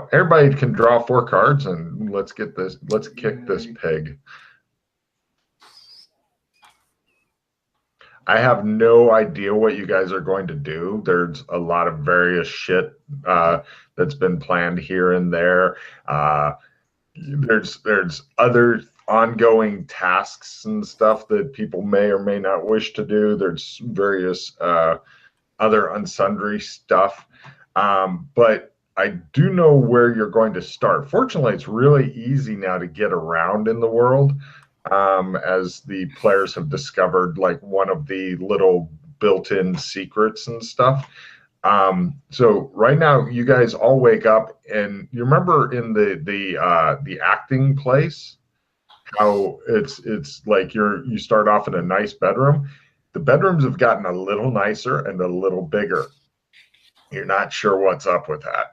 So everybody can draw 4 cards, and let's kick this pig. I have no idea what you guys are going to do. There's a lot of various shit that's been planned here and there. There's other ongoing tasks and stuff that people may or may not wish to do. There's various other unsundry stuff. But I do know where you're going to start. Fortunately, it's really easy now to get around in the world, as the players have discovered like one of the little built-in secrets and stuff. So right now, you guys all wake up, and you remember in the acting place how it's like you start off in a nice bedroom. The bedrooms have gotten a little nicer and a little bigger. You're not sure what's up with that,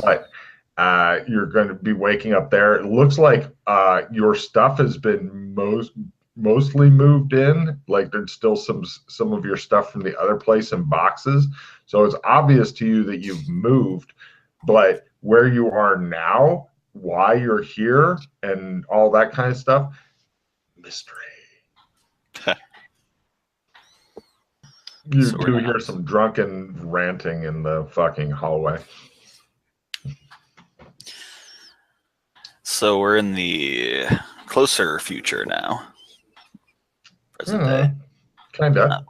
but you're going to be waking up there. It looks like your stuff has been mostly moved in. Like there's still some of your stuff from the other place in boxes. So it's obvious to you that you've moved, but where you are now, why you're here, and all that kind of stuff, mystery. You do hear some drunken ranting in the fucking hallway. So we're in the closer future now. Present day. Kinda.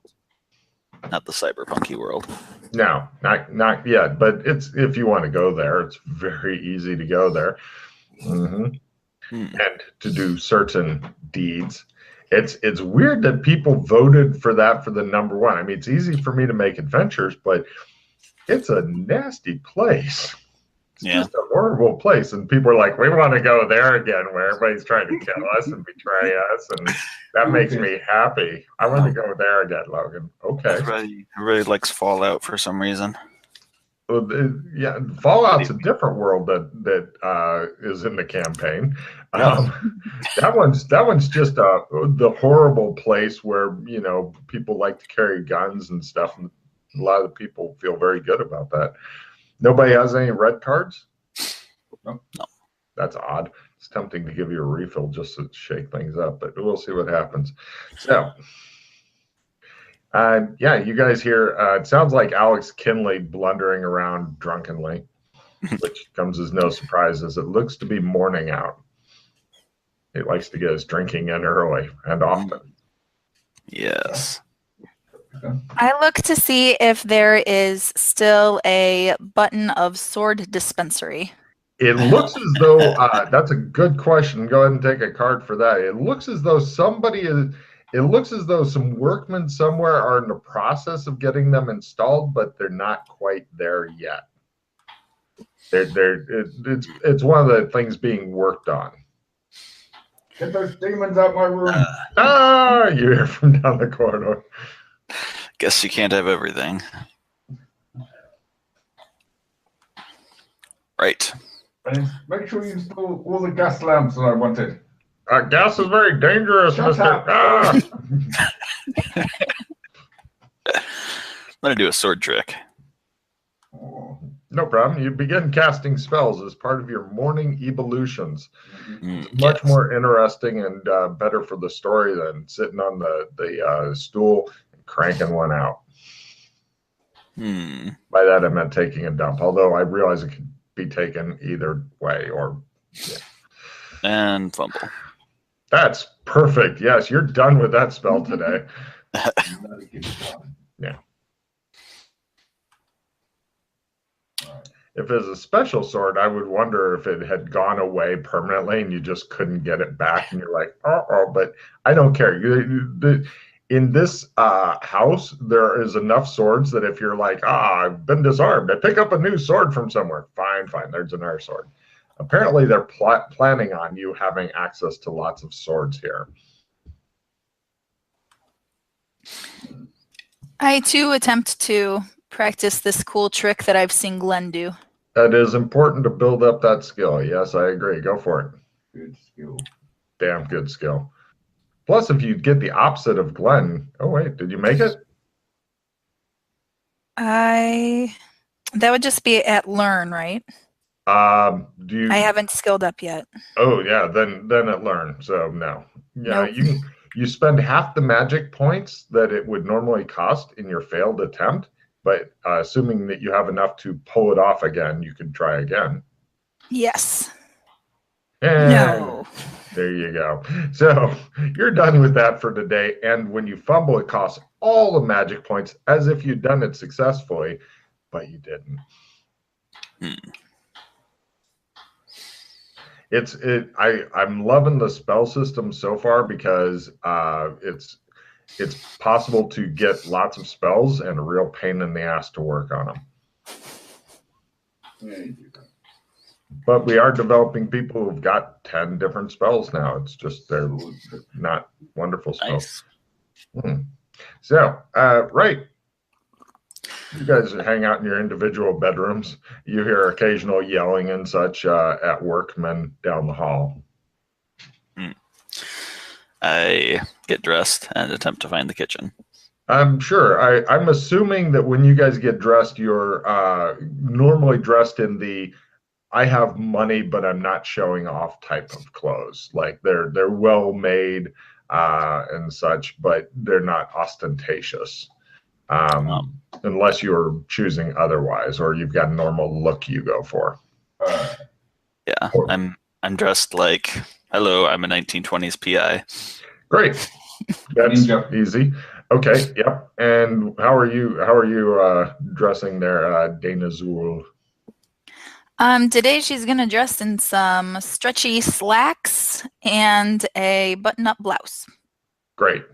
Not the cyberpunky world. No, not yet. But it's, if you want to go there, it's very easy to go there, and to do certain deeds. It's weird that people voted for that for the #1. I mean, it's easy for me to make adventures, but it's a nasty place. It's just a horrible place, and people are like, we want to go there again, where everybody's trying to kill us and betray us, and that makes me happy. I want to go there again, Logan. Okay. Everybody likes Fallout for some reason. Well, yeah, Fallout's a different world that is in the campaign. That one's just the horrible place where people like to carry guns and stuff, and a lot of the people feel very good about that. Nobody has any red cards? No. That's odd. It's tempting to give you a refill just to shake things up, but we'll see what happens. So, yeah, you guys hear, it sounds like Alex Kinley blundering around drunkenly, which comes as no surprise as it looks to be morning out. He likes to get his drinking in early and often. Yes. I look to see if there is still a button of sword dispensary. It looks as though, that's a good question. Go ahead and take a card for that. It looks as though some workmen somewhere are in the process of getting them installed, but they're not quite there yet. It's one of the things being worked on. Get those demons out my room. You hear from down the corridor. Guess you can't have everything. Right. And make sure you install all the gas lamps that I wanted. Gas is very dangerous, Shut Mr. I'm going to do a sword trick. No problem. You begin casting spells as part of your morning evolutions. Much more interesting and better for the story than sitting on the stool and cranking one out. By that I meant taking a dump, although I realize it could be taken either way. And fumble. That's perfect. Yes, you're done with that spell today. Yeah. If it's a special sword, I would wonder if it had gone away permanently and you just couldn't get it back, and you're like, but I don't care. In this house, there is enough swords that if you're like, I've been disarmed, I pick up a new sword from somewhere. Fine, there's another sword. Apparently, they're planning on you having access to lots of swords here. I, too, attempt to practice this cool trick that I've seen Glenn do. It is important to build up that skill. Yes, I agree. Go for it. Good skill. Damn good skill. Plus, if you get the opposite of Glenn... Oh, wait. Did you make it? That would just be at learn, right? Do you? I haven't skilled up yet. Oh yeah, then it learned. So no. Yeah, Nope. you spend half the magic points that it would normally cost in your failed attempt, but assuming that you have enough to pull it off again, you can try again. Yes. And No. there you go. So you're done with that for today. And when you fumble, it costs all the magic points as if you'd done it successfully, but you didn't. I'm loving the spell system so far because it's possible to get lots of spells and a real pain in the ass to work on them. But we are developing people who've got 10 different spells now. It's just they're not wonderful spells. Nice. So, right. You guys hang out in your individual bedrooms. You hear occasional yelling and such at workmen down the hall. I get dressed and attempt to find the kitchen. I'm sure. I'm assuming that when you guys get dressed, you're normally dressed in the I have money, but I'm not showing off type of clothes. Like they're well made and such, but they're not ostentatious. Unless you're choosing otherwise, or you've got a normal look you go for. Yeah, I'm dressed like, hello, I'm a 1920s PI. Great, that's easy. Okay, yep. And how are you dressing there, Dana Zool? Today she's gonna dress in some stretchy slacks and a button-up blouse. Great.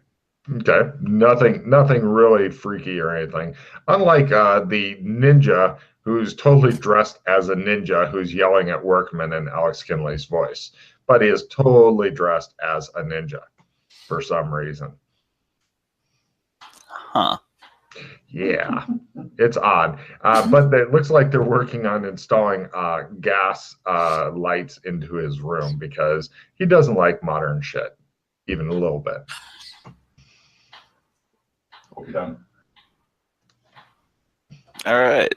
Okay, nothing really freaky or anything. Unlike the ninja who's totally dressed as a ninja who's yelling at workmen in Alex Kinley's voice, but he is totally dressed as a ninja for some reason. Huh. Yeah, it's odd, but it looks like they're working on installing gas lights into his room because he doesn't like modern shit, even a little bit. Done. All right.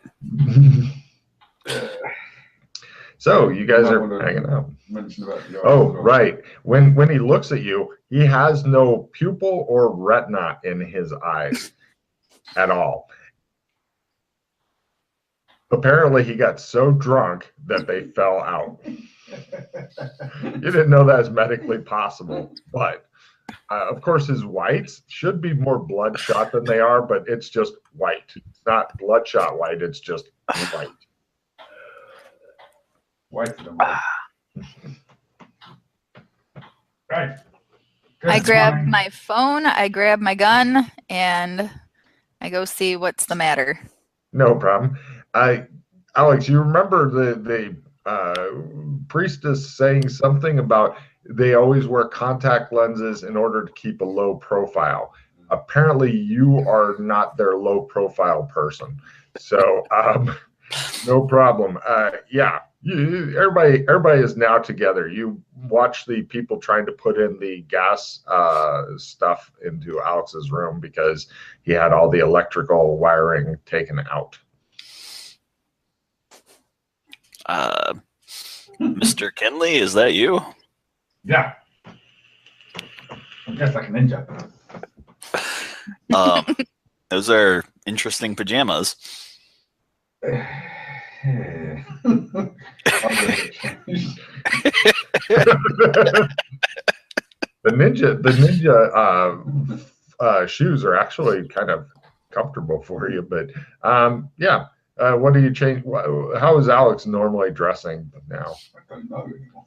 So you guys are hanging out. Oh, right. When he looks at you, he has no pupil or retina in his eyes at all. Apparently, he got so drunk that they fell out. You didn't know that was medically possible, but of course, his whites should be more bloodshot than they are, but it's just white. It's not bloodshot white. It's just white. White to the white. Right. I grab my phone, I grab my gun, and I go see what's the matter. No problem. Alex, you remember the priestess saying something about they always wear contact lenses in order to keep a low profile. Apparently, you are not their low profile person. So, no problem. Yeah, everybody is now together. You watch the people trying to put in the gas stuff into Alex's room because he had all the electrical wiring taken out. Mr. Kinley, is that you? Yeah. I guess like a ninja. Those are interesting pajamas. The ninja shoes are actually kind of comfortable for you, but yeah. What do you change? How is Alex normally dressing now? I don't know anymore.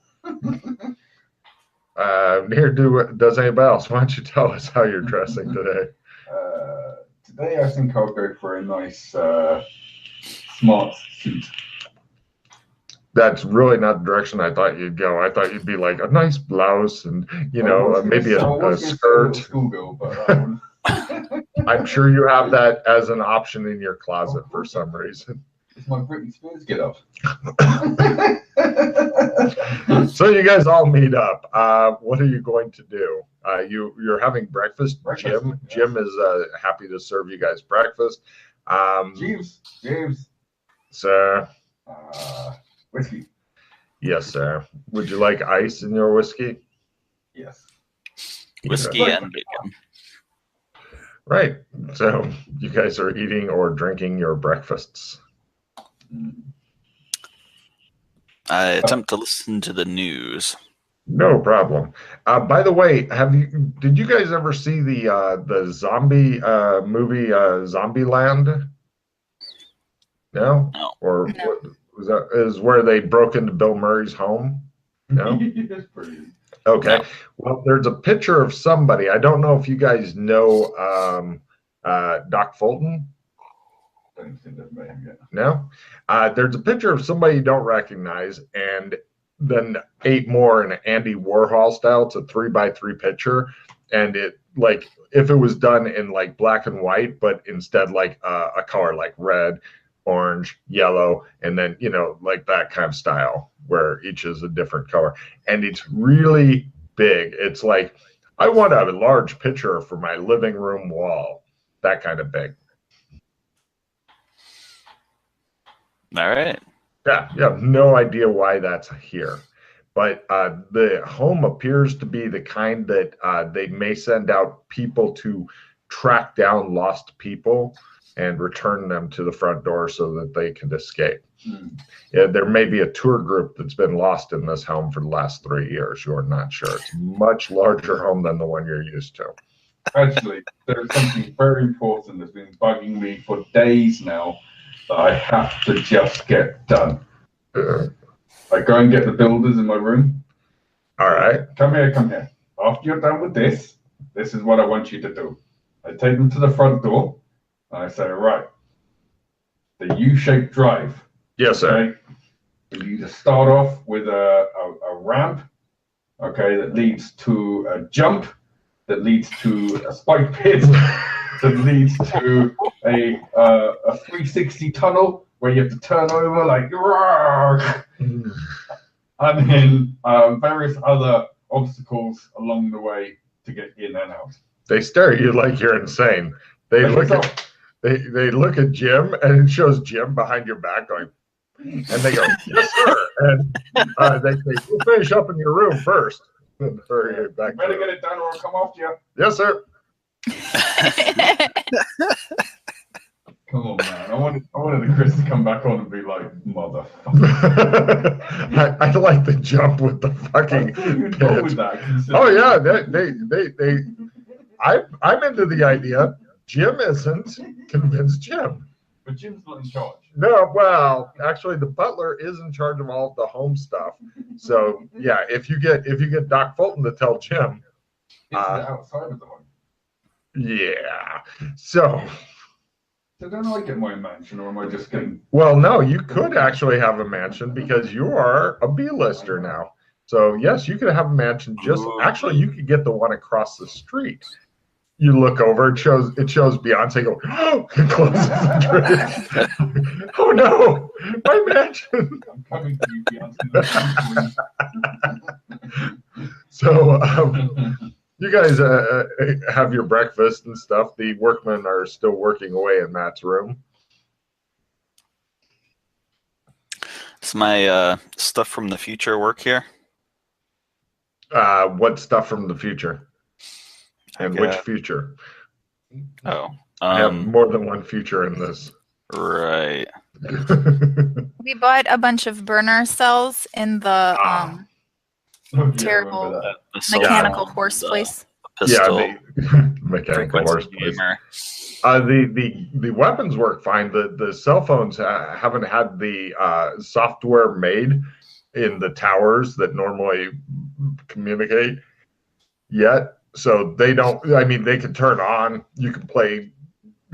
Does anybody else? Why don't you tell us how you're dressing today? Today I think I'll go for a nice smart suit. That's really not the direction I thought you'd go. I thought you'd be like a nice blouse and maybe a skirt. Schoolgirl, but I'm sure you have that as an option in your closet for some reason. It's my Britney Spears get up. So you guys all meet up. What are you going to do? You're having breakfast. Jim is happy to serve you guys breakfast. Jeeves. Sir. Whiskey. Yes, sir. Would you like ice in your whiskey? Yes. Whiskey Yeah. and bacon. Right. So you guys are eating or drinking your breakfasts. I attempt to listen to the news. No problem. By the way, did you guys ever see the zombie movie Zombieland? No? No. Or No. what was that? Is where they broke into Bill Murray's home? No? Yes, brilliant. Okay. No. Well, there's a picture of somebody. I don't know if you guys know Doc Fulton. Don't think that's made him yet. No? There's a picture of somebody you don't recognize, and then 8 more in Andy Warhol style. It's a 3x3 picture, and it, like, if it was done in like black and white, but instead like a color like red, orange, yellow, and then, you know, like that kind of style where each is a different color. And it's really big. It's like, I want a large picture for my living room wall. That kind of big. All right. Yeah, you have no idea why that's here. But the home appears to be the kind that they may send out people to track down lost people and return them to the front door so that they can escape. Yeah, there may be a tour group that's been lost in this home for the last 3 years. You're not sure. It's a much larger home than the one you're used to. Actually, there's something very important that's been bugging me for days now that I have to just get done. I go and get the builders in my room. All right. Come here, come here. After you're done with this, this is what I want you to do. I take them to the front door, and I say, right, the U-shaped drive. Yes, sir. Okay? You just start off with a ramp, okay, that leads to a jump, that leads to a spike pit, that leads to a 360 tunnel where you have to turn over like, and then various other obstacles along the way to get in and out. They stare at you like you're insane. They look at Jim, and it shows Jim behind your back going, and they go, yes, sir. And they say, we'll finish up in your room first. And hurry back. You better get it done or I'll come after you. Yes, sir. Come on, man. I wanted the Chris to come back on and be like, motherfucker. I like the jump with the fucking You'd go with pit. that. Oh yeah, I'm into the idea. Jim isn't. Convince Jim. But Jim's not in charge. No, well, actually, the butler is in charge of all of the home stuff. So yeah, if you get Doc Fulton to tell Jim, It's outside of the home. yeah. So don't I get my mansion, or am I just getting? well, no, you could actually have a mansion because you are a B-lister now. So yes, you could have a mansion. Actually, you could get the one across the street. You look over, it shows Beyonce go, oh, and closes the door. Oh no, my mansion. I'm coming to you, Beyonce. So you guys have your breakfast and stuff. The workmen are still working away in Matt's room. Does my stuff from the future work here? What stuff from the future? And which future? Oh, I have more than one future in this. right. We bought a bunch of burner cells in the terrible mechanical horse place. Pistol. Yeah, the mechanical horse place. The weapons work fine. The cell phones haven't had the software made in the towers that normally communicate yet. So they don't, I mean, they can turn on, you can play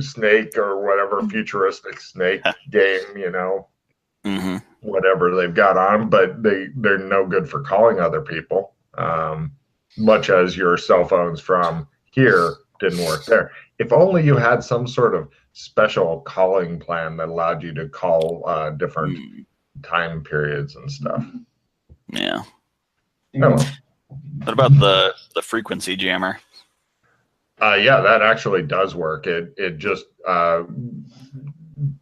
Snake or whatever futuristic Snake game, you know, whatever they've got on, but they're no good for calling other people, much as your cell phones from here didn't work there. If only you had some sort of special calling plan that allowed you to call different time periods and stuff. Yeah. Oh. What about the frequency jammer? Yeah, that actually does work. It just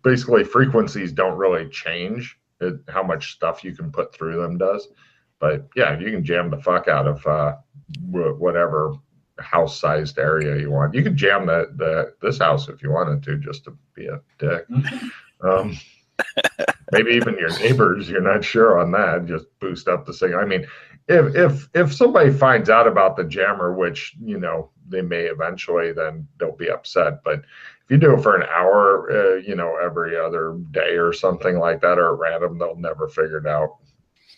basically frequencies don't really change how much stuff you can put through them does. But yeah, you can jam the fuck out of whatever house-sized area you want. You can jam this house if you wanted to, just to be a dick. Maybe even your neighbors, you're not sure on that. Just boost up the signal. I mean, if somebody finds out about the jammer, which they may eventually, then they'll be upset. But if you do it for an hour, every other day or something like that, or at random, they'll never figure it out.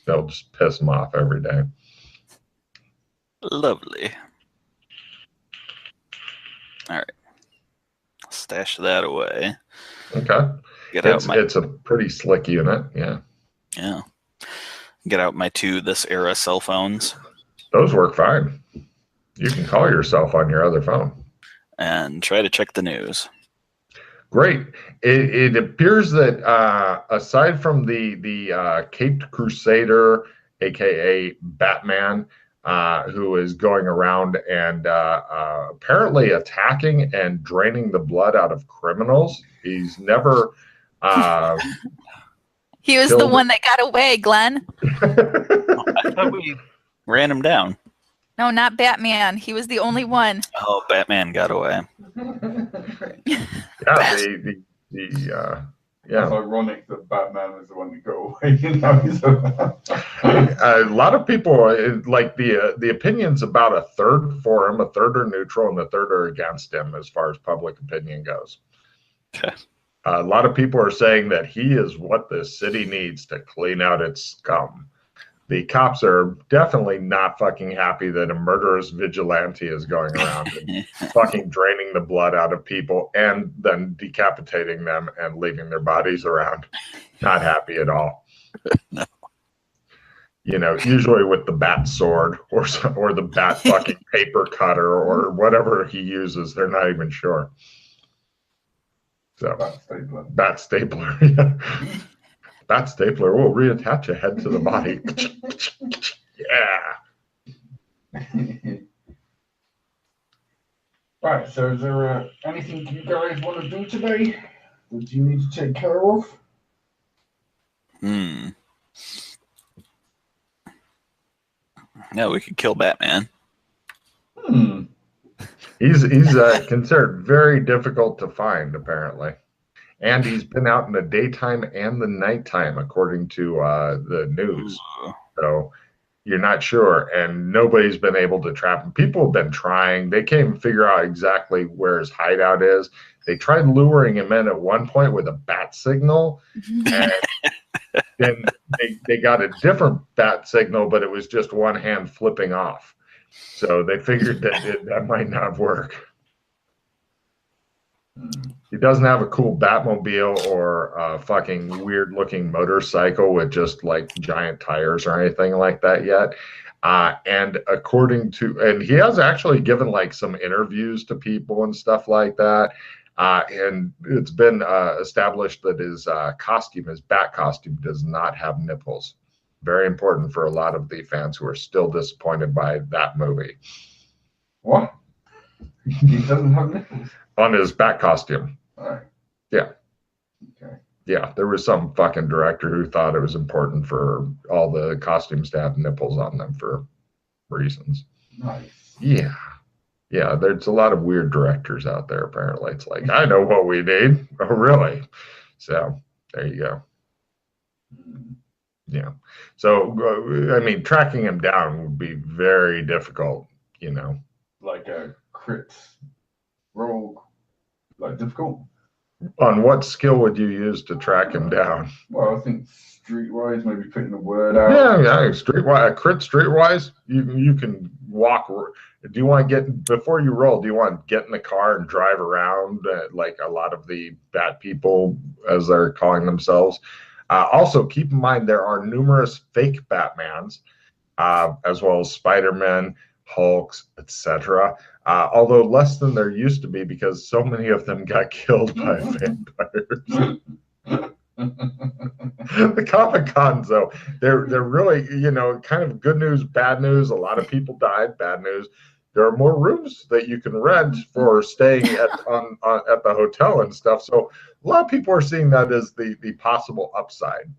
They'll just piss them off every day. Lovely. All right. Stash that away. Okay. It's a pretty slick unit. Yeah. Yeah. Get out my 2 this era cell phones. Those work fine. You can call yourself on your other phone. And try to check the news. Great. It appears that aside from the Caped Crusader, aka Batman, who is going around and apparently attacking and draining the blood out of criminals, he's never. He was the one that got away, Glenn. I thought we ran him down. No, not Batman. He was the only one. Oh, Batman got away. Yeah, It's ironic that Batman was the one that got away. A lot of people like the opinions about a third for him. A third are neutral, and a third are against him as far as public opinion goes. Okay. A lot of people are saying that he is what the city needs to clean out its scum. The cops are definitely not fucking happy that a murderous vigilante is going around and fucking draining the blood out of people and then decapitating them and leaving their bodies around. Not happy at all. No. Usually with the bat sword or the bat fucking paper cutter or whatever he uses, they're not even sure. So, bat stapler. Yeah. Bat stapler will reattach a head to the body. Yeah. Right, so is there anything you guys want to do today that you need to take care of? Yeah, we could kill Batman. He's considered very difficult to find, apparently. And he's been out in the daytime and the nighttime, according to the news. So you're not sure. And nobody's been able to trap him. People have been trying. They can't even figure out exactly where his hideout is. They tried luring him in at one point with a bat signal. And then they got a different bat signal, but it was just one hand flipping off. So they figured that might not work. He doesn't have a cool Batmobile or a fucking weird looking motorcycle with just like giant tires or anything like that yet. And he has actually given like some interviews to people and stuff like that. And it's been established that his bat costume does not have nipples. Very important for a lot of the fans who are still disappointed by that movie. What? He doesn't have nipples? On his bat costume. All right. Yeah. Okay. Yeah, there was some fucking director who thought it was important for all the costumes to have nipples on them for reasons. Nice. Yeah. Yeah, there's a lot of weird directors out there, apparently. It's like, I know what we need. Oh, really? So, there you go. Yeah. So, I mean, tracking him down would be very difficult, Like a crit roll, like difficult. On what skill would you use to track him down? Well, I think streetwise, maybe putting the word out. Yeah, streetwise, streetwise, you can walk. Do you want to before you roll? Do you want to get in the car and drive around like a lot of the bat people, as they're calling themselves? Also, keep in mind there are numerous fake Batmans, as well as Spider-Man, Hulks, etc. Although less than there used to be because so many of them got killed by vampires. The Comic-Cons, though, they're really, kind of good news, bad news. A lot of people died, bad news. There are more rooms that you can rent for staying at the hotel and stuff. So a lot of people are seeing that as the possible upside.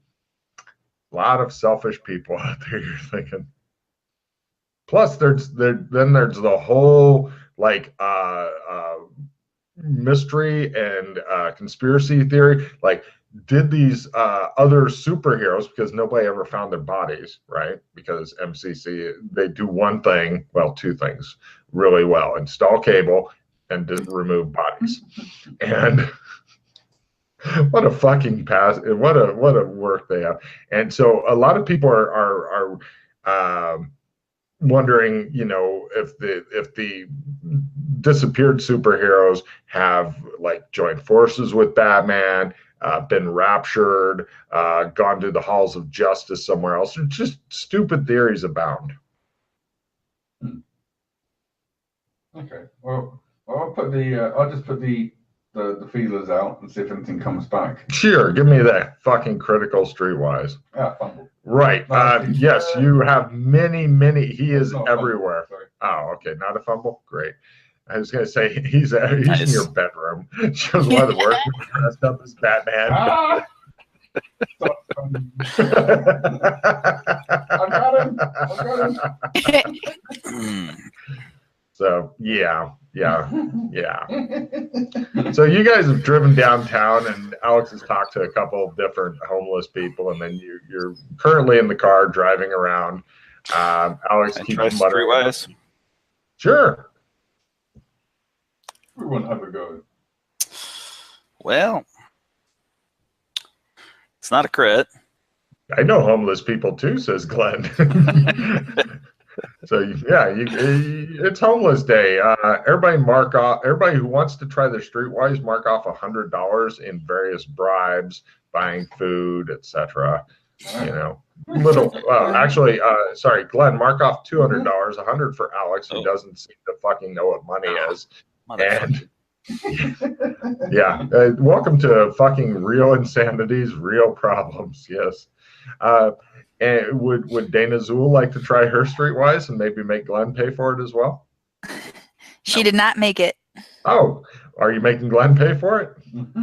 A lot of selfish people out there, you're thinking. Plus, there's the whole like mystery and conspiracy theory. Like, did these other superheroes, because nobody ever found their bodies, right? Because MCC, they do one thing, well, two things really well: install cable and remove bodies. And what a fucking pass! What a work they have. And so a lot of people are wondering, you know, if the disappeared superheroes have like joined forces with Batman, been raptured, gone to the halls of justice somewhere else. Just stupid theories abound. Okay. Well, I'll just put the feelers out and see if anything comes back. Sure, give me that fucking critical streetwise. Yeah, fumble. Right. Yes, you have many. He is everywhere. Oh, okay. Not a fumble. Great. I was gonna say he's Nice. in your bedroom. Shows why the work dressed up as Batman. Ah! I got him. So yeah. So you guys have driven downtown, and Alex has talked to a couple of different homeless people, and then you're currently in the car driving around. Alex keeps muttering. Streetwise. Sure. Everyone have a go. Well, it's not a crit. I know homeless people too, says Glenn. So yeah, it's homeless day. Everybody mark off. Everybody who wants to try the streetwise, mark off $100 in various bribes, buying food, etc. You know, little. Actually, sorry, Glenn, mark off $200, $100 for Alex, who doesn't seem to fucking know what money is. And yeah, welcome to fucking real insanities, real problems. Yes. And would Dana Zool like to try her streetwise and maybe make Glenn pay for it as well? She did not make it. Oh, are you making Glenn pay for it?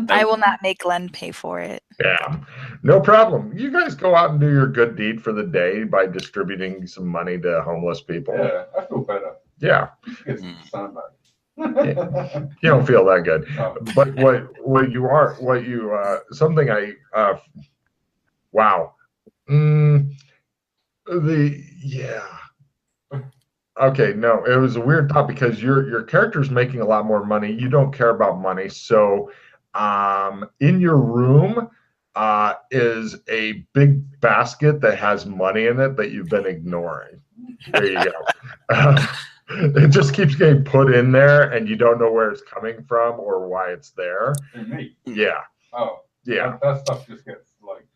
I will not make Glenn pay for it. Yeah, no problem. You guys go out and do your good deed for the day by distributing some money to homeless people. Yeah, I feel better. Yeah. Get some soundbite. You don't feel that good. No. But wow. Okay, no, it was a weird thought because your character's making a lot more money. You don't care about money. So in your room is a big basket that has money in it that you've been ignoring. There you go. It just keeps getting put in there and you don't know where it's coming from or why it's there. And me. Yeah. Oh. Yeah. That stuff just gets like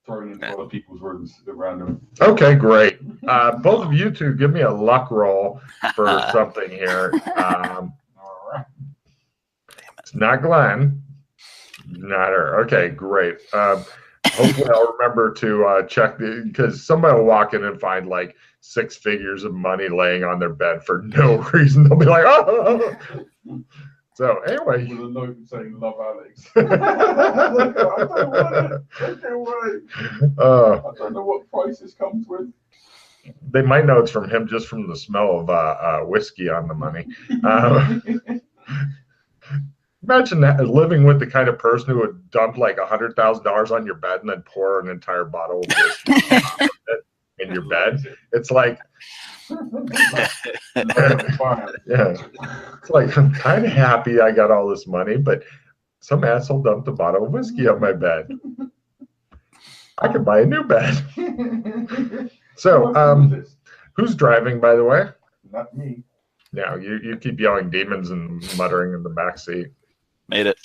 thrown into other people's rooms at random. Okay, great. Both of you two, give me a luck roll for something here. All right. It's not Glenn. Not her. Okay, great. Hopefully I'll remember to check because somebody will walk in and find like 6 figures of money laying on their bed for no reason. They'll be like, oh. So anyway. With a note saying "Love Alex." I don't know what price this comes with. They might know it's from him just from the smell of whiskey on the money. Imagine that, living with the kind of person who would dump like $100,000 on your bed and then pour an entire bottle of whiskey in your bed. It's like, yeah, it's like I'm kind of happy I got all this money, but some asshole dumped a bottle of whiskey on my bed. I could buy a new bed. So, who's driving, by the way? Not me. No, you keep yelling demons and muttering in the back seat. Made it.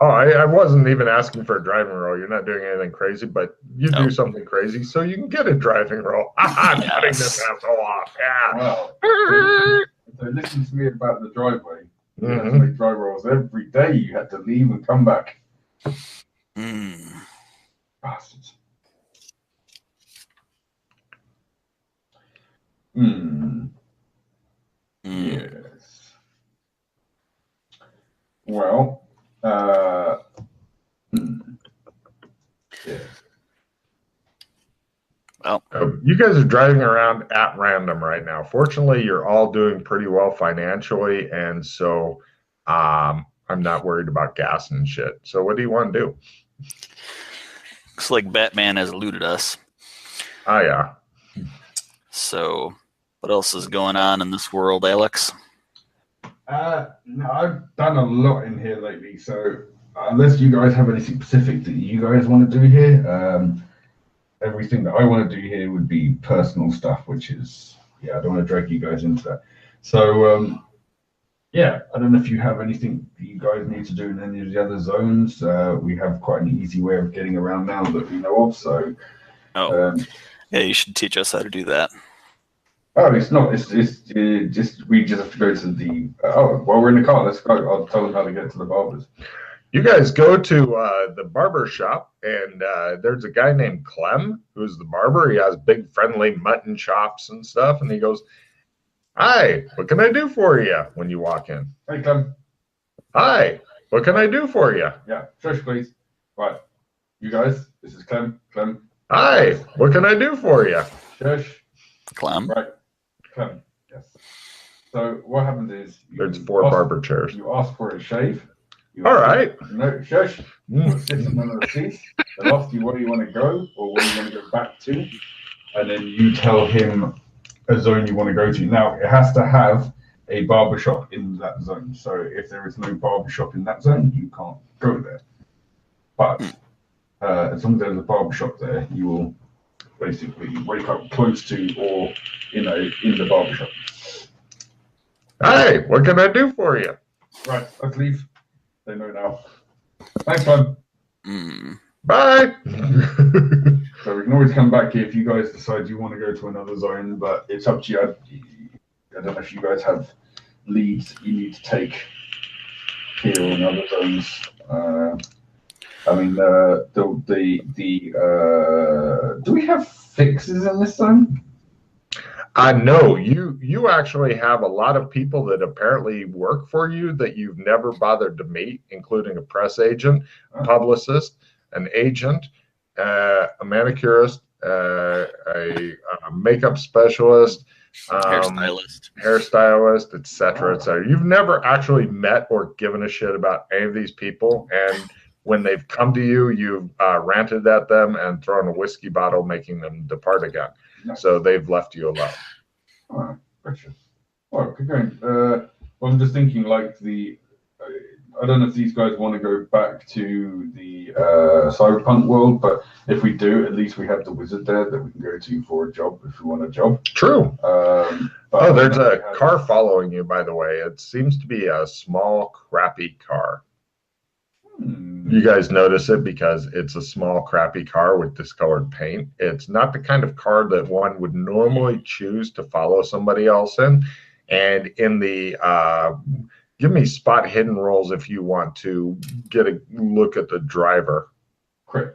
Oh, I wasn't even asking for a driving roll. You're not doing anything crazy, but you do something crazy, so you can get a driving roll. I'm cutting this asshole off. Yeah. Well, so listen to me about the driveway. You had to make drive rolls every day. You had to leave and come back. Bastards. Yes. Well, yeah. Well, You guys are driving around at random right now. Fortunately, you're all doing pretty well financially, and so I'm not worried about gas and shit. So what do you want to do? looks like Batman has looted us. Oh, yeah. So, what else is going on in this world, Alex? No, I've done a lot in here lately, so unless you guys have anything specific that you guys want to do here, everything that I want to do here would be personal stuff, which is, I don't want to drag you guys into that. So, I don't know if you have anything that you guys need to do in any of the other zones. We have quite an easy way of getting around now that we know of, so. Yeah, you should teach us how to do that. Oh, it's not. It's just we just have to go to the. While we're in the car, let's go. I'll tell them how to get to the barbers. You guys go to the barber shop, and there's a guy named Clem who's the barber. He has big, friendly mutton chops and stuff, and he goes, "Hi, what can I do for you?" When you walk in. Hey, Clem. Hi, what can I do for you? Yeah, shush, please. Right, you guys. This is Clem. Clem. Hi, what can I do for you? Shush. Clem. Right, Clem. Yes. So what happens is There's 4 barber chairs. You ask for a shave. All right. No, shush. You sit in one of the seats. They'll ask you where you want to go or where you want to go back to, and then you tell him a zone you want to go to. Now it has to have a barber shop in that zone. So if there is no barber shop in that zone, you can't go there. But as long as there's a barber shop there, you will basically wake up close to or in the barber shop. Hi, what can I do for you? Right, let's leave. They know now. Thanks, man. Bye. So we can always come back here if you guys decide you want to go to another zone, but it's up to you. I don't know if you guys have leads that you need to take here or in other zones. Do we have fixes in this zone? No, you actually have a lot of people that apparently work for you that you've never bothered to meet, including a press agent, a publicist, an agent, a manicurist, a makeup specialist, hairstylist, etc., etc. You've never actually met or given a shit about any of these people, and when they've come to you, you've ranted at them and thrown a whiskey bottle, making them depart again. Nice. So they've left you alone. All right, gotcha. All right, keep going. Well, I'm just thinking, like I don't know if these guys want to go back to the cyberpunk world, but if we do, at least we have the wizard there that we can go to for a job if we want a job. True. There's a car following you, by the way. It seems to be a small, crappy car. You guys notice it because it's a small, crappy car with discolored paint. It's not the kind of car that one would normally choose to follow somebody else in. And in the give me spot hidden rolls if you want to get a look at the driver. Great.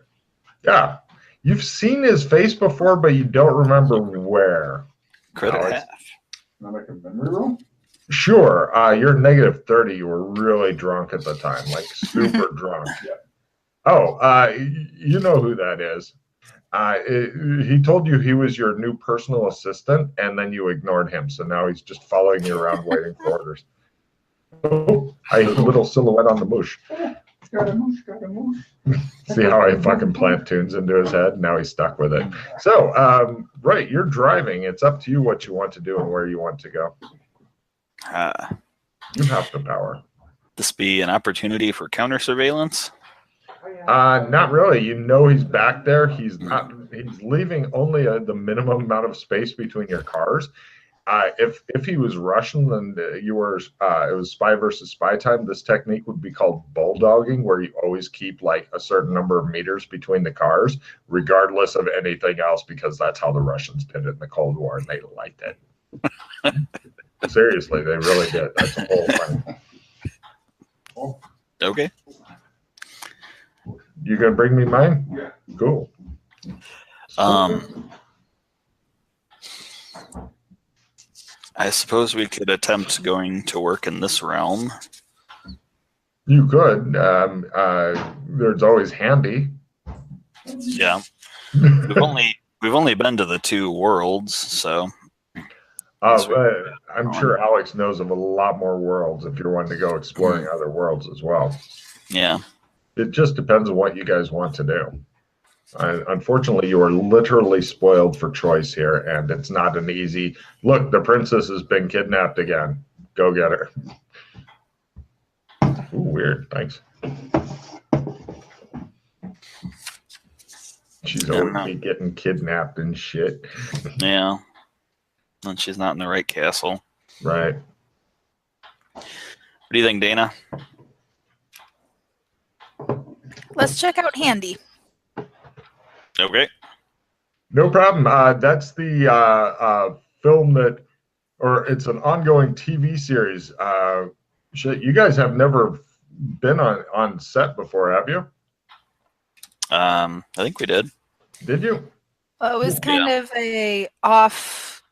Yeah. You've seen his face before, but you don't remember where. Crit or half. Not like a memory roll? Sure. You're -30. You were really drunk at the time, like super drunk. Yeah. Oh, you know who that is. He told you he was your new personal assistant, and then you ignored him. So now he's just following you around waiting for orders. Oh, a little silhouette on the bush. Got a moosh. See how I fucking plant tunes into his head? Now he's stuck with it. So, right, you're driving. It's up to you what you want to do and where you want to go. You have the power. This be an opportunity for counter surveillance? Not really. You know he's back there. He's not. He's leaving only the minimum amount of space between your cars. If he was Russian, then you were. It was spy versus spy time. This technique would be called bulldogging, where you always keep like a certain number of meters between the cars, regardless of anything else, because that's how the Russians did it in the Cold War, and they liked it. Seriously, they really did. That's the whole thing. Okay. You gonna bring me mine? Yeah. Cool. I suppose we could attempt going to work in this realm. You could. There's always handy. Yeah. We've We've only been to the 2 worlds, so. I'm sure Alex knows of a lot more worlds if you're wanting to go exploring other worlds as well. Yeah. It just depends on what you guys want to do. Unfortunately, you are literally spoiled for choice here, and it's not an easy look. The princess has been kidnapped again. Go get her. Ooh, weird. Thanks. She's always be getting kidnapped and shit. Yeah. And she's not in the right castle. Right. What do you think, Dana? Let's check out Handy. Okay. No problem. That's the film that, or it's an ongoing TV series. Shit, you guys have never been on set before, have you? I think we did. Did you? Well, it was kind of a off,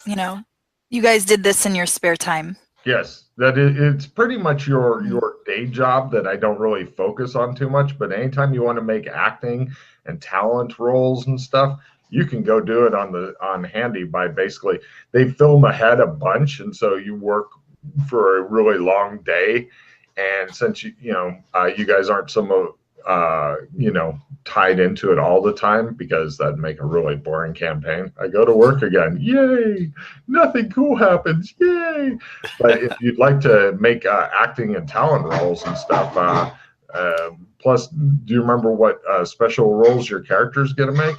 you guys did this in your spare time. Yes, it's pretty much your day job that I don't really focus on too much. But anytime you want to make acting and talent roles and stuff, you can go do it on Handy by basically they film ahead a bunch, and so you work for a really long day. And since you guys aren't tied into it all the time, because that'd make a really boring campaign. I go to work again. Yay! Nothing cool happens. Yay! But if you'd like to make acting and talent roles and stuff, plus, do you remember what special roles your characters get to make?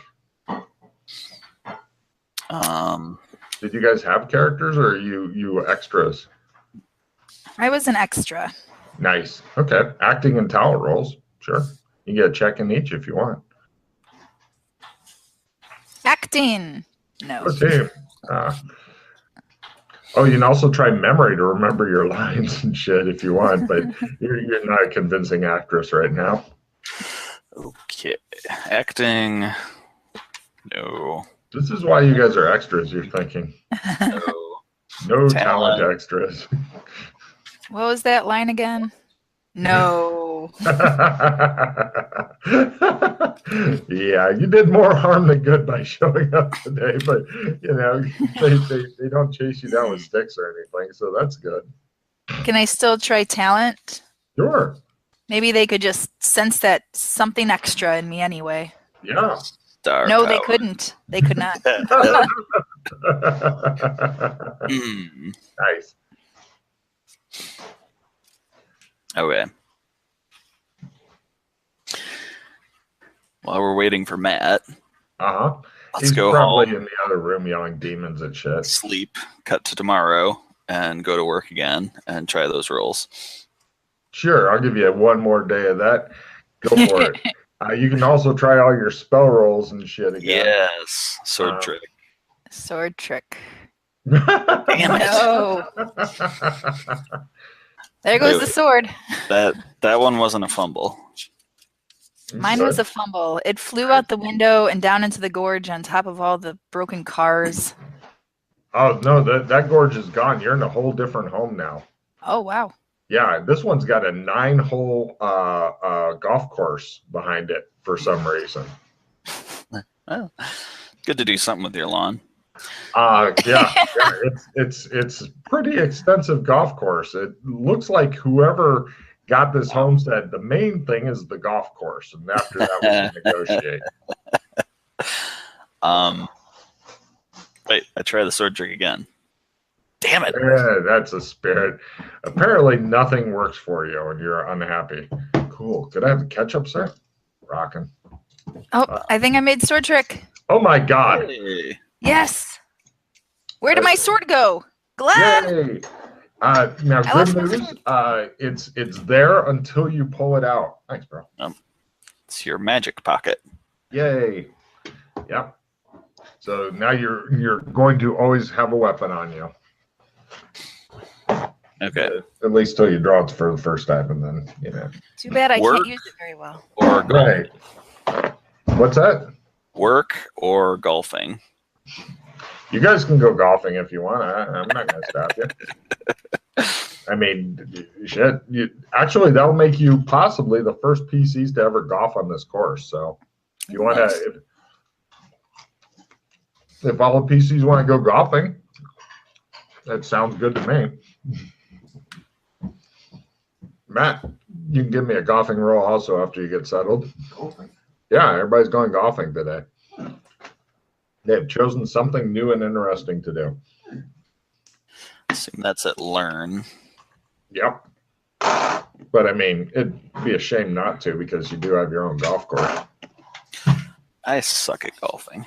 Did you guys have characters, or are you extras? I was an extra. Nice. Okay. Acting and talent roles. Sure. You get a check in each if you want. Acting. No. Okay. You can also try memory to remember your lines and shit if you want, but you're not a convincing actress right now. Okay. Acting. No. This is why you guys are extras, you're thinking. No talent extras. What was that line again? No. Yeah, you did more harm than good by showing up today, but they don't chase you down with sticks or anything, so that's good. Can I still try talent? Sure. Maybe they could just sense that something extra in me anyway. Yeah. Star no, power. they couldn't. They could not. Nice. Okay. While we're waiting for Matt, He's go probably home. in the other room yelling demons at shit. Sleep, cut to tomorrow, and go to work again and try those roles. Sure, I'll give you one more day of that. Go for it. You can also try all your spell rolls and shit again. Yes, sword trick. Sword trick. Damn it! No. There goes the sword. That one wasn't a fumble. Mine was a fumble. It flew out the window and down into the gorge on top of all the broken cars. Oh, no, that gorge is gone. You're in a whole different home now. Oh, wow. Yeah, this one's got a 9-hole golf course behind it for some reason. Oh, good to do something with your lawn. It's pretty extensive golf course. It looks like whoever got this home said the main thing is the golf course, and after that we can negotiate. Wait, I try the sword trick again. Damn it! Yeah, that's a spirit. Apparently nothing works for you and you're unhappy. Cool. Could I have the ketchup, sir? Rockin'. Oh, I think I made sword trick. Oh my god. Hey. Yes. Where did my sword go? Glenn! Yay! Now, good news. It's there until you pull it out. Thanks, bro. It's your magic pocket. Yay! Yep. So now you're going to always have a weapon on you. Okay. At least till you draw it for the first time, and then Too bad I Work. can't use it very well. Or Right. What's that? work or golfing. You guys can go golfing if you want. I'm not going to stop you. I mean, shit. Actually, that'll make you possibly the first PCs to ever golf on this course. So, if you want to, if all the PCs want to go golfing, that sounds good to me. Matt, you can give me a golfing roll also after you get settled. Golfing. Yeah, everybody's going golfing today. They've chosen something new and interesting to do. Assume that's at Learn. Yep. But I mean, it'd be a shame not to because you do have your own golf course. I suck at golfing.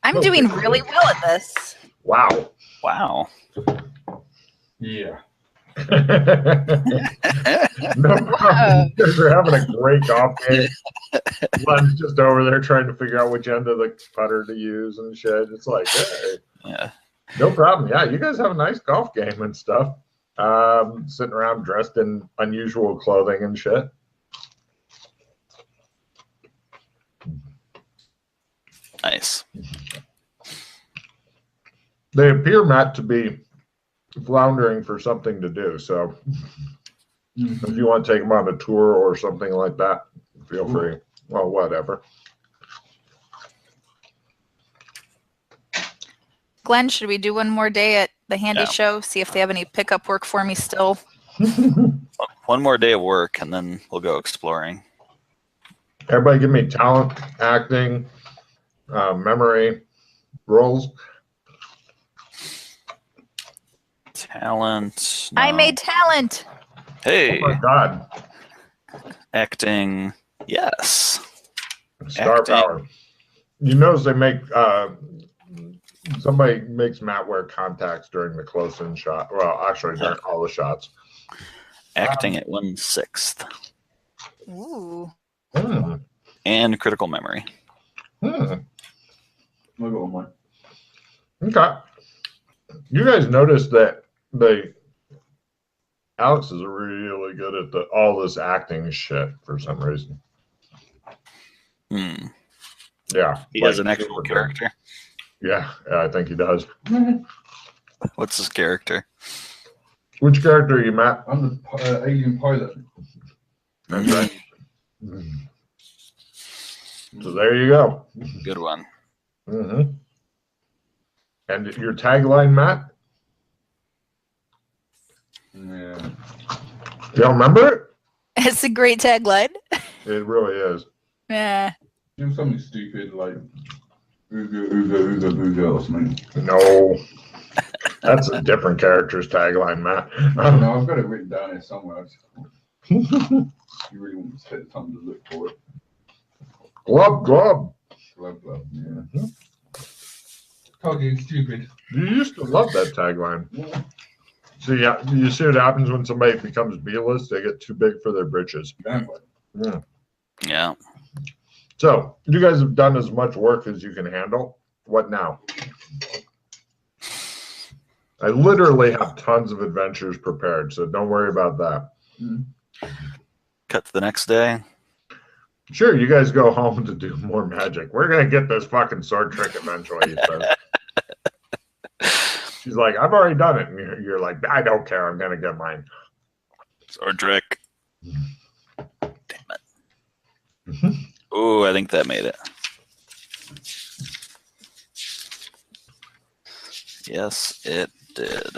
I'm doing really well at this. Wow. Wow. Yeah. No problem. You guys are having a great golf game. Len's just over there trying to figure out which end of the putter to use and shit. It's like, hey, Yeah. no problem. Yeah, you guys have a nice golf game and stuff. Sitting around dressed in unusual clothing and shit. Nice. They appear, Matt, to be floundering for something to do. So if you want to take them on a tour or something like that, feel free. Well, whatever. Glenn, should we do one more day at the handy Yeah. show? See if they have any pickup work for me still. One more day of work, and then we'll go exploring. Everybody give me talent, acting, memory, roles. Talent. I no. made talent. Hey, Oh my God. acting. Yes. Star Acting. power. You notice they make somebody makes Matt wear contacts during the close-in shot. Well, actually, during all the shots. Acting at 1/6. Ooh. Hmm. And critical memory. Hmm. Look at one. Okay. You guys noticed that Alex is really good at all this acting shit for some reason. Hmm. Yeah. He has like, an actual super good. character. Yeah, I think he does. What's his character? Which character are you, Matt? I'm the alien pilot. That's right. So there you go. Good one. hmm And your tagline, Matt? Yeah. You don't remember it? It's a great tagline. It really is. Yeah. Do something stupid like ooga ooga ooga booga or something. No. That's a different character's tagline, Matt. No, I've got it written down here somewhere. You really want to take the time to look for it. Glub, glub. Glove, glove, yeah. Talking stupid. You used to love that tagline. See, yeah, you see what happens when somebody becomes B-list? They get too big for their britches. Vampire. Yeah. Yeah. So, you guys have done as much work as you can handle. What now? I literally have tons of adventures prepared, so don't worry about that. Cut to the next day. Sure, you guys go home to do more magic. We're going to get this fucking sword trick eventually, he says. She's like, I've already done it. And you're like, I don't care. I'm going to get mine. Sword trick. Damn it. Ooh, I think that made it. Yes, it did.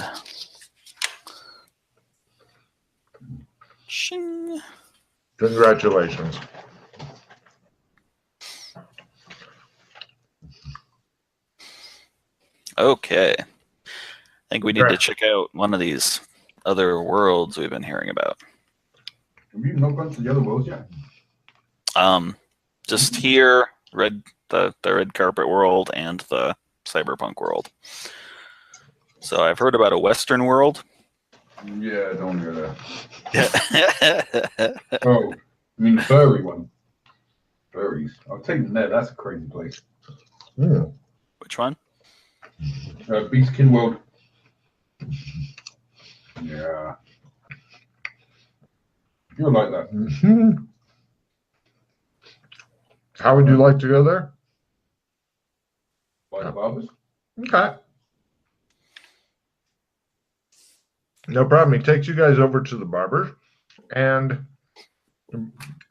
Shing. Congratulations. Okay. I think we need to Correct. check out one of these other worlds we've been hearing about. Have you not gone to the other worlds yet? Just here, the red carpet world and the cyberpunk world. So I've heard about a Western world. Yeah, don't go there. Yeah. Oh, I mean the furry one. Furries. I'll take them there. That's a crazy place. Which one? Beastkin World. Yeah. You'll like that. How would you like to go there? Like the barbers. Okay. No problem. He takes you guys over to the barber, and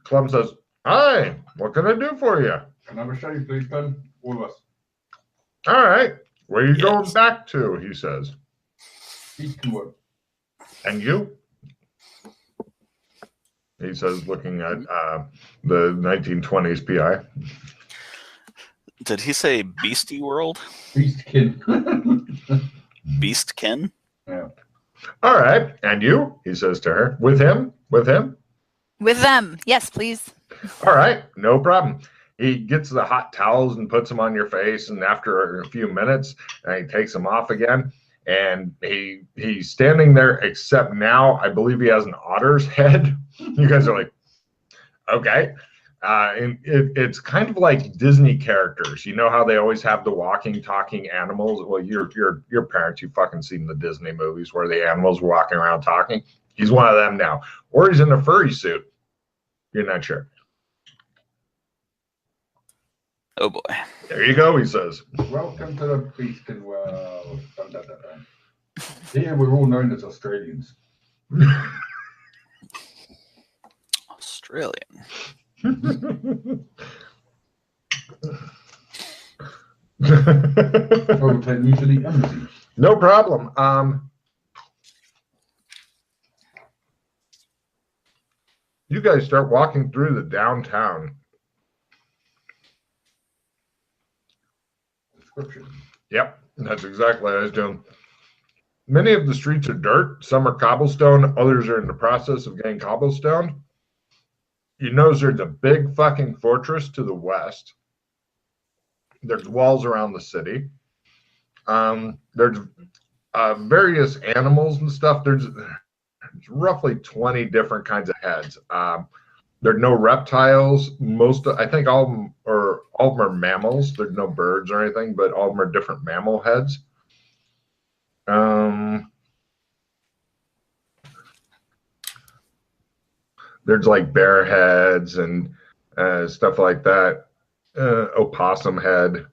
Clem says, "Hi, what can I do for you?" Can I have a shave, please, Ben? All of us. All right. Where are you Yes. going back to? He says. Beacon world. And you? He says, looking at the 1920s PI. Did he say Beastie World? Beastkin. Beastkin? Yeah. All right. And you? He says to her. With him? With him? With them. Yes, please. All right. No problem. He gets the hot towels and puts them on your face. And after a few minutes, he takes them off again. And he's standing there, except now I believe he has an otter's head. You guys are like, okay. And it's kind of like Disney characters. You know how they always have the walking, talking animals? Well, your parents, you've fucking seen the Disney movies where the animals were walking around talking. He's one of them now. Or he's in a furry suit. You're not sure. Oh boy. There you go, he says. Welcome to the Beastkin world. Dun, dun, dun, dun. Here we're all known as Australians. Australian. Oh, take me to the embassy. No problem. You guys start walking through the downtown. Description. Yep, that's exactly what I was doing. Many of the streets are dirt. Some are cobblestone. Others are in the process of getting cobblestone. You notice there's a big fucking fortress to the west. There's walls around the city. There's various animals and stuff. There's roughly 20 different kinds of heads. There are no reptiles. I think all of them are mammals. There's no birds or anything, but all of them are different mammal heads. There's like bear heads and stuff like that. Opossum head.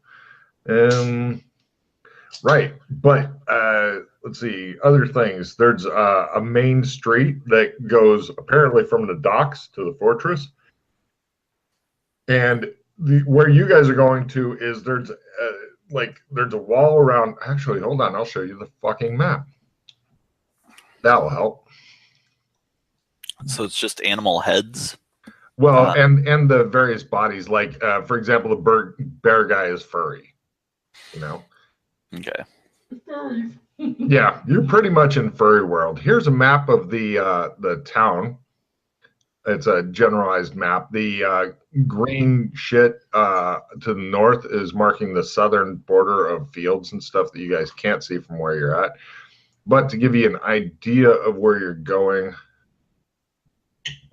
Right, but let's see, other things. There's a main street that goes apparently from the docks to the fortress. And where you guys are going to is there's a wall around. Actually, hold on, I'll show you the fucking map. That will help. So it's just animal heads? Well, and the various bodies, like for example, the bear guy is furry. You know. Okay. Furries. Yeah, you're pretty much in furry world. Here's a map of the town. It's a generalized map. The green shit to the north is marking the southern border of fields and stuff that you guys can't see from where you're at. But to give you an idea of where you're going,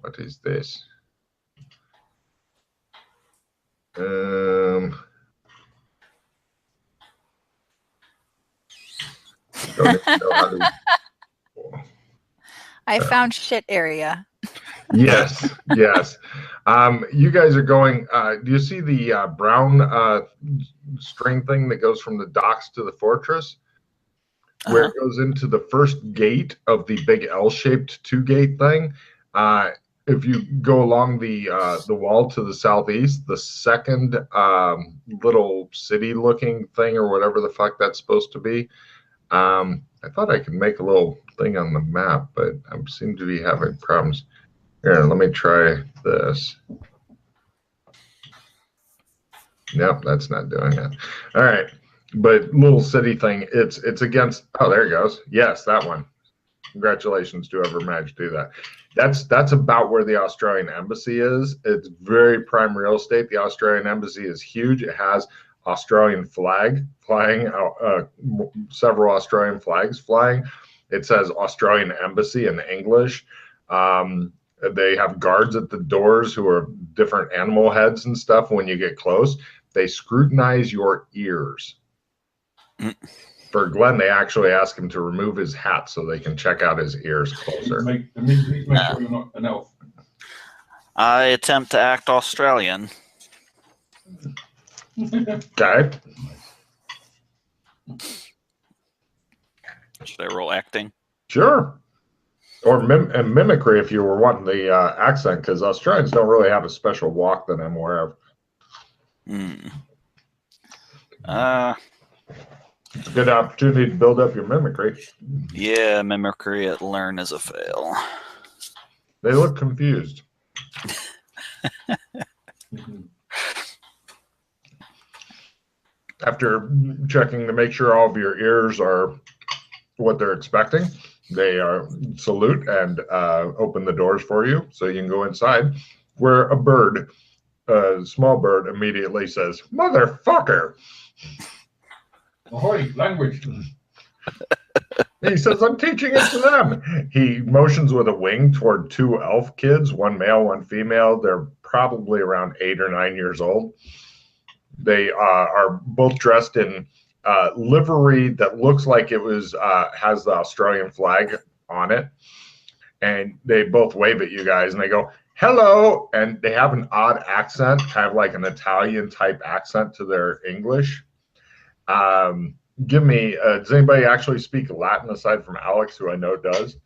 what is this? I found shit area. Yes, yes. You guys are going. Do you see the brown string thing that goes from the docks to the fortress? Where it goes into the first gate of the big L-shaped two-gate thing. If you go along the wall to the southeast, the second little city-looking thing or whatever the fuck that's supposed to be. I thought I could make a little thing on the map, but I seem to be having problems. Here, let me try this. Nope, that's not doing it. All right, but little city thing, it's against, oh, there it goes. Yes, that one. Congratulations to whoever managed to do that. That's about where the Australian embassy is. It's very prime real estate. The Australian embassy is huge. It has Australian flag flying, several Australian flags flying. It says Australian Embassy in English. They have guards at the doors who are different animal heads and stuff. When you get close, they scrutinize your ears. For Glenn, they actually ask him to remove his hat so they can check out his ears closer. Make sure you're not an elf. I attempt to act Australian. Okay. Should I roll acting? Sure. Or mimicry if you were wanting the accent, because Australians don't really have a special walk that I'm aware of. It's a good opportunity to build up your mimicry. Yeah, mimicry at learn is a fail. They look confused. After checking to make sure all of your ears are what they're expecting, they salute and open the doors for you so you can go inside, where a bird, a small bird, immediately says, "Motherfucker!" Ahoy, language. He says, "I'm teaching it to them." He motions with a wing toward two elf kids, one male, one female. They're probably around 8 or 9 years old. They are both dressed in livery that looks like it was has the Australian flag on it. And they both wave at you guys and they go, "Hello." And they have an odd accent, kind of like an Italian type accent to their English. Give me, does anybody actually speak Latin aside from Alex, who I know does?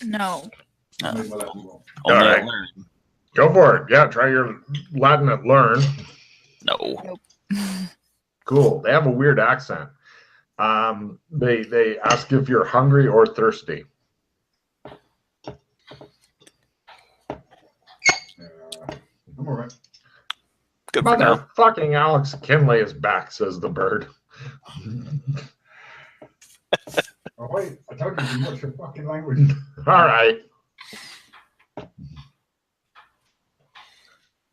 No. Only All right. at learn. Go for it. Yeah, try your Latin at learn. No. Cool. They have a weird accent. They ask if you're hungry or thirsty. I'm all right. Good for now. Motherfucking Alex Kinley is back, says the bird. Ahoy, I told you what's your fucking language. All right.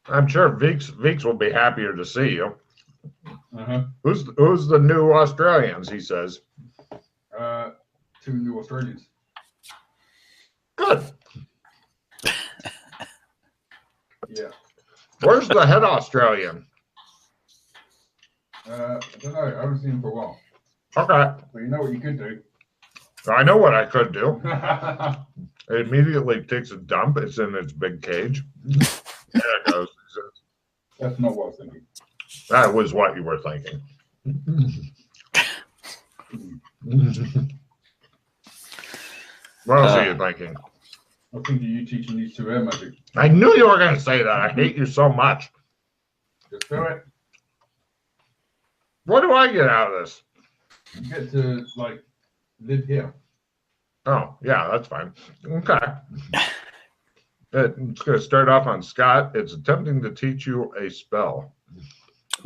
I'm sure Veeks will be happier to see you. Uh-huh. Who's the new Australians, he says. 2 new Australians. Good. Yeah. Where's the head Australian? I don't know. I haven't seen him for a while. Okay. But you know what you could do? I know what I could do. It immediately takes a dump. It's in its big cage. There it goes. That's not what I was thinking. That was what you were thinking. What else are you thinking? I think you teaching these two air magic. I knew you were going to say that. I hate you so much. Just do it. What do I get out of this? You get to like live here. Oh, yeah, that's fine. Okay. It's going to start off on Scott. It's attempting to teach you a spell.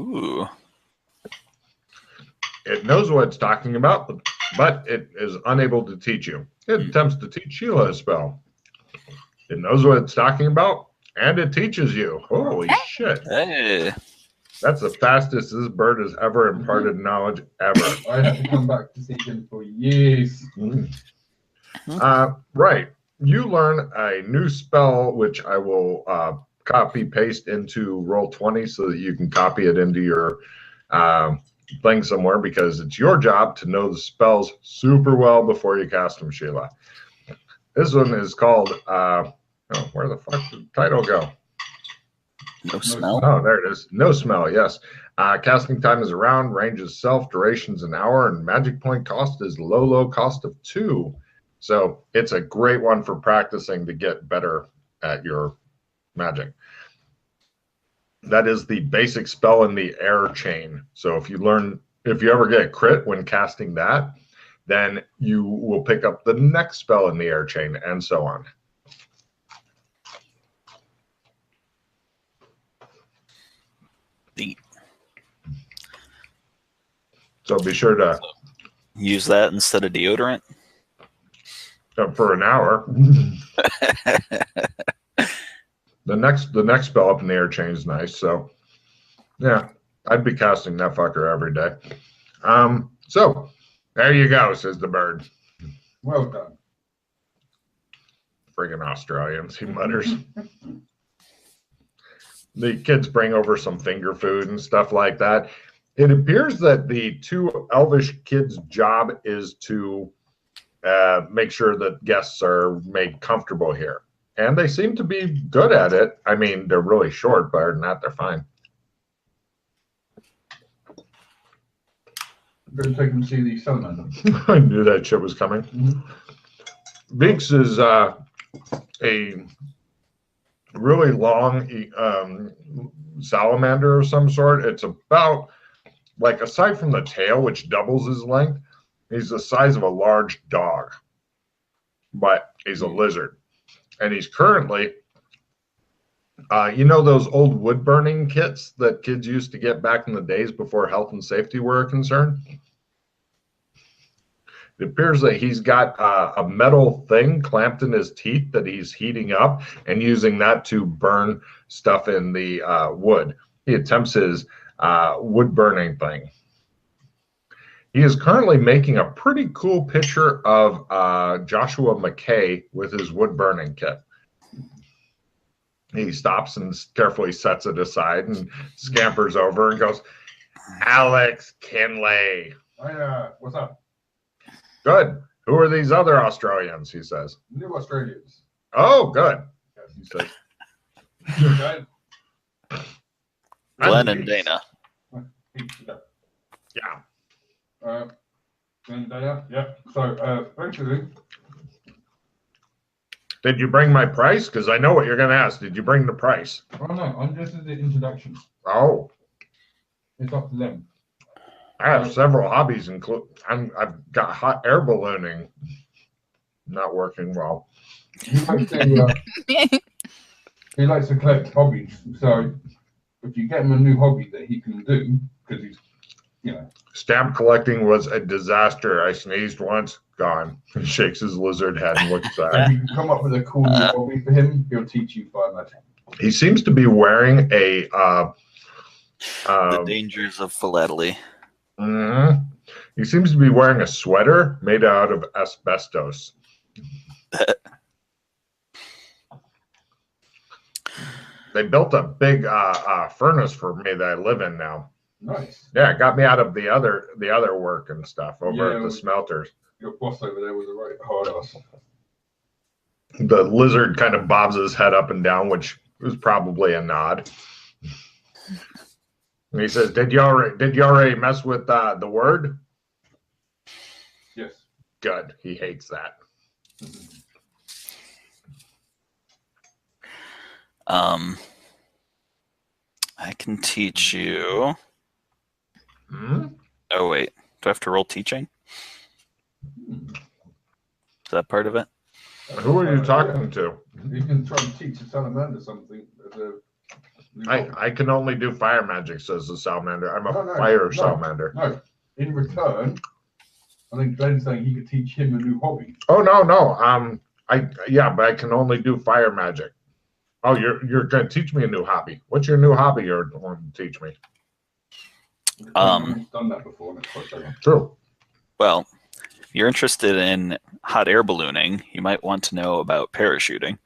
Ooh. It knows what it's talking about, but it is unable to teach you. It attempts to teach Sheila a spell. It knows what it's talking about, and it teaches you. Holy shit. Hey. That's the fastest this bird has ever imparted knowledge ever. I had to come back to see him for years. Right. You learn a new spell, which I will copy paste into Roll20 so that you can copy it into your thing somewhere, because it's your job to know the spells super well before you cast them, Sheila. This one is called, where the fuck did the title go? No smell? Oh, there it is. No smell, yes. Casting time is around, range is self, duration's an hour, and magic point cost is low cost of 2. So it's a great one for practicing to get better at your magic. That is the basic spell in the air chain. So if you ever get a crit when casting that, then you will pick up the next spell in the air chain, and so on. So be sure to use that instead of deodorant. For an hour. The next spell up in the air chain is nice. So yeah, I'd be casting that fucker every day. So there you go, says the bird. Well done. Friggin' Australians, he mutters. The kids bring over some finger food and stuff like that. It appears that the 2 elvish kids' job is to make sure that guests are made comfortable here. And they seem to be good at it. I mean, they're really short, but other than that, they're fine. I'm going to take them to see the salamander. I knew that shit was coming. Beaks is a really long salamander of some sort. It's about like aside from the tail, which doubles his length, he's the size of a large dog. But he's a lizard. And he's currently, you know those old wood burning kits that kids used to get back in the days before health and safety were a concern? It appears that he's got a metal thing clamped in his teeth that he's heating up and using that to burn stuff in the wood. He attempts his wood burning thing. He is currently making a pretty cool picture of Joshua McKay with his wood burning kit. He stops and carefully sets it aside and scampers over and goes, Alex Kinley. What's up? Good. Who are these other Australians, he says. New Australians. Oh, good. He says. Glenn and Dana. Yeah. And Dana, yeah. So, basically. Did you bring my price? Because I know what you're going to ask. Did you bring the price? Oh, no. I'm just at the introduction. Oh. It's up to them. I have several hobbies, I've got hot air ballooning. Not working well. He likes to collect hobbies. So if you get him a new hobby that he can do, because he's, you know. Stamp collecting was a disaster. I sneezed once, gone. He shakes his lizard head and looks at If you can come up with a cool new hobby for him, he'll teach you fire magic. He seems to be wearing a The dangers of philately. He seems to be wearing a sweater made out of asbestos. They built a big furnace for me that I live in now. Nice. Yeah, it got me out of the other work and stuff over at the smelters. Your boss over there was a right hard ass. The lizard kind of bobs his head up and down, which was probably a nod. And he says, "Did you already mess with the word?" Yes. Good. He hates that. I can teach you. Hmm? Oh wait, do I have to roll teaching? Is that part of it? Who are you talking to? You can try and teach a salamander something. I can only do fire magic, says the salamander. I'm a No, fire salamander. No. In return, I think Glenn's saying he could teach him a new hobby. Oh no. But I can only do fire magic. Oh, you're gonna teach me a new hobby. What's your new hobby you're going to teach me? He's done that before. And it's quite funny. True. Well, if you're interested in hot air ballooning, you might want to know about parachuting.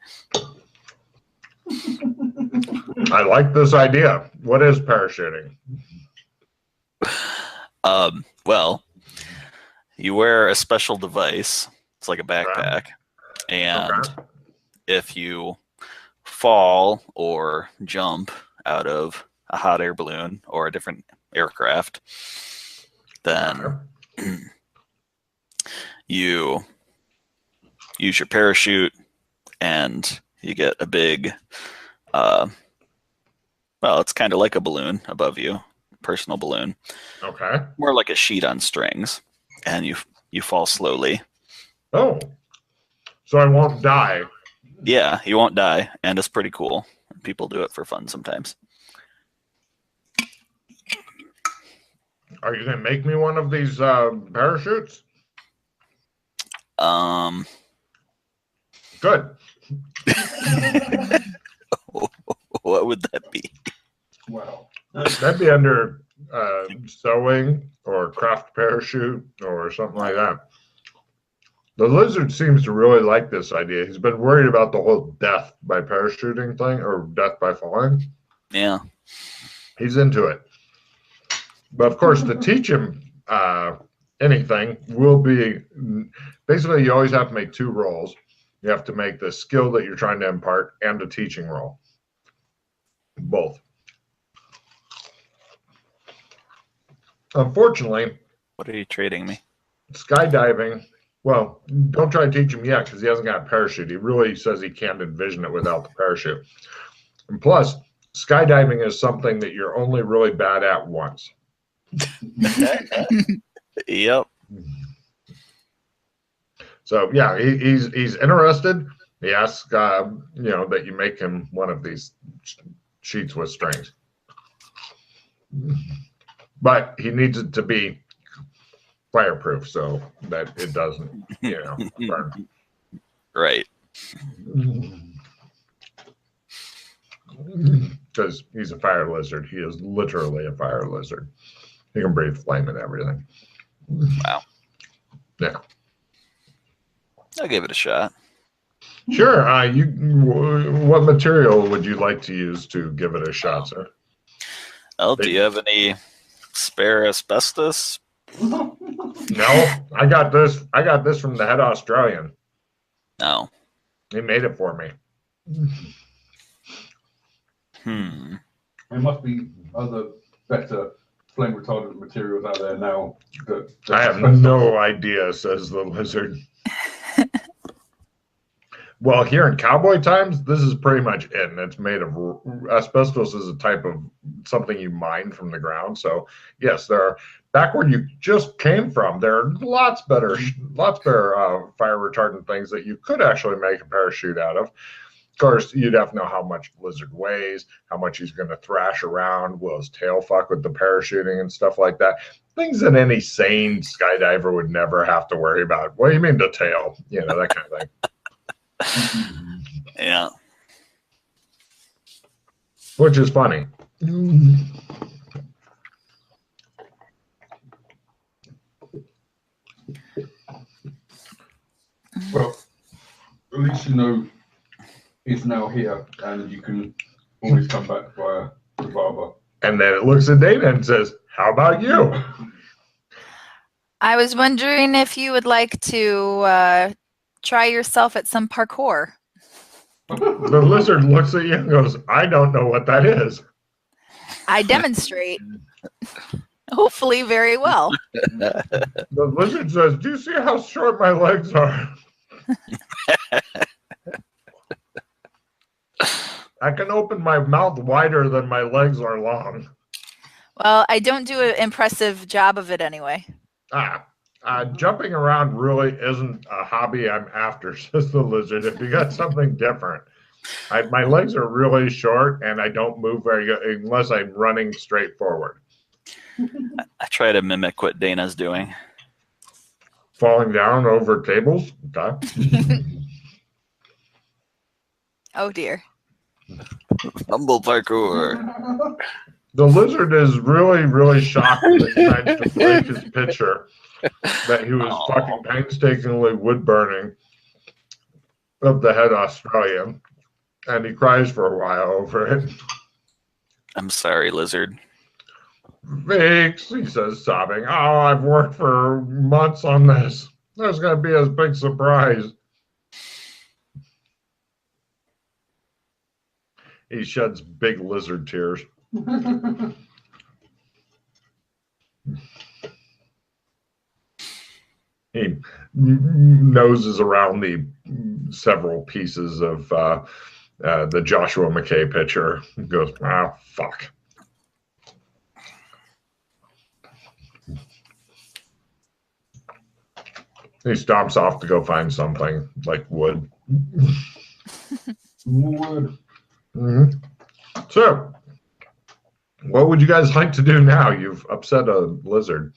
I like this idea. What is parachuting? Well, you wear a special device. It's like a backpack. And if you fall or jump out of a hot air balloon or a different aircraft, then you use your parachute and you get a big, well, it's kind of like a balloon above you, personal balloon. Okay. More like a sheet on strings, and you fall slowly. Oh, so I won't die. Yeah, you won't die, and it's pretty cool. People do it for fun sometimes. Are you gonna make me one of these parachutes? Good. What would that be? Well, That'd be under sewing or craft parachute or something like that. The lizard seems to really like this idea. He's been worried about the whole death by parachuting thing or death by falling. Yeah. He's into it. But of course, to teach him anything will be basically you always have to make two rolls. You have to make the skill that you're trying to impart and a teaching roll. Both. Unfortunately, What are you trading me? skydiving, well, don't try to teach him yet because he hasn't got a parachute. He really says he can't envision it without the parachute. And plus, skydiving is something that you're only really bad at once. Yep. So yeah, he's interested. He asks, that you make him one of these sheets with strings, but he needs it to be fireproof so that it doesn't, burn. Right. Because he's a fire lizard. He is literally a fire lizard. He can breathe flame and everything. Wow. Yeah. I'll give it a shot. Sure. What material would you like to use to give it a shot, sir? Oh, do you have any spare asbestos? No, I got this. I got this from the head Australian. No. He made it for me. There must be other better flame retardant materials out there now. I have no idea, says the lizard. Well, here in cowboy times, this is pretty much it. And it's made of asbestos is a type of something you mine from the ground. So yes, there are, back where you just came from, there are lots better fire retardant things that you could actually make a parachute out of. Of course, you'd have to know how much lizard weighs, how much he's going to thrash around, will his tail fuck with the parachuting and stuff like that. Things that any sane skydiver would never have to worry about. What do you mean the tail? That kind of thing. Yeah. Which is funny. Well, at least you know it's now here, and you can always come back via the barber. And then it looks at Dana and says, "How about you?" I was wondering if you would like to try yourself at some parkour. The lizard looks at you and goes, "I don't know what that is." I demonstrate. Hopefully very well. The lizard says, "Do you see how short my legs are? I can open my mouth wider than my legs are long." Well, I don't do an impressive job of it anyway. Jumping around really isn't a hobby I'm after, says the lizard. If you got something different. My legs are really short and I don't move very good unless I'm running straight forward. I try to mimic what Dana's doing. Falling down over tables? Okay. Oh dear. Humble parkour. The lizard is really, really shocked that he managed to break his pitcher that he was fucking painstakingly wood burning of the head Australian. And he cries for a while over it. I'm sorry, lizard. Thanks, he says, sobbing. "Oh, I've worked for months on this. There's going to be a big surprise." He sheds big lizard tears. He noses around the several pieces of the Joshua McKay picture and goes, "Ah, fuck." He stomps off to go find something like wood. Wood. Mm-hmm. So, what would you guys like to do now? You've upset a lizard.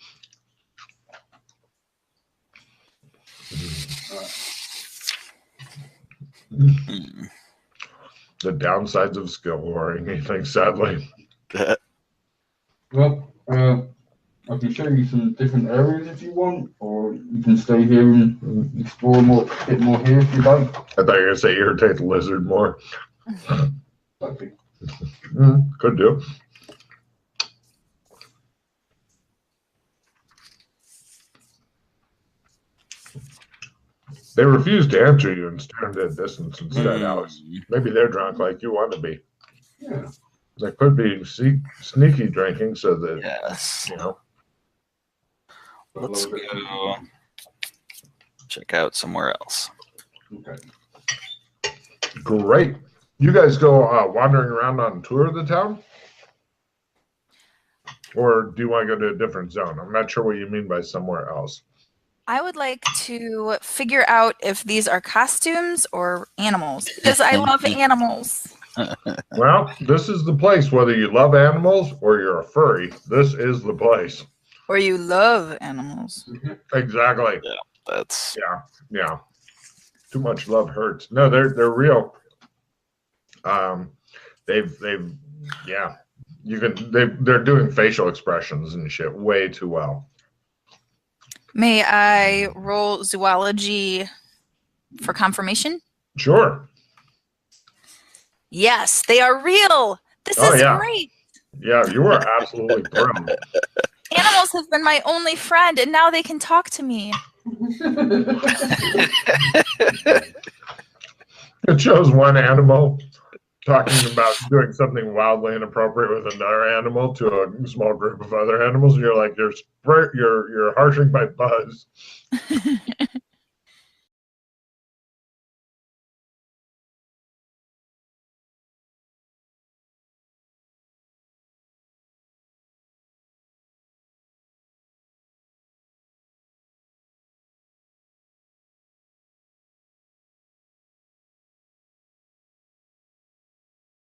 The downsides of skill warring, he thinks sadly. Well, I can show you some different areas if you want, or you can stay here and explore a bit more here if you like. I thought you were going to say irritate the lizard more. Okay. Could do. They refuse to answer you and stand at a distance instead, Alex. Maybe they're drunk like you want to be. Yeah. They could be sneaky drinking so that, Yes. Let's go check out somewhere else. Okay. Great. You guys go wandering around on tour of the town? Or do you want to go to a different zone? I'm not sure what you mean by somewhere else. I would like to figure out if these are costumes or animals, because I love animals. Well, this is the place. Whether you love animals or you're a furry, this is the place. Or you love animals. Exactly. Yeah, that's Yeah. Too much love hurts. No, they're real. They've they're doing facial expressions and shit way too well. May I roll zoology for confirmation? Sure. Yes, they are real. This is great. Yeah, you are absolutely thrilled. Animals have been my only friend, and now they can talk to me. It shows one animal talking about doing something wildly inappropriate with another animal to a small group of other animals, and you're like, you're harshing my buzz.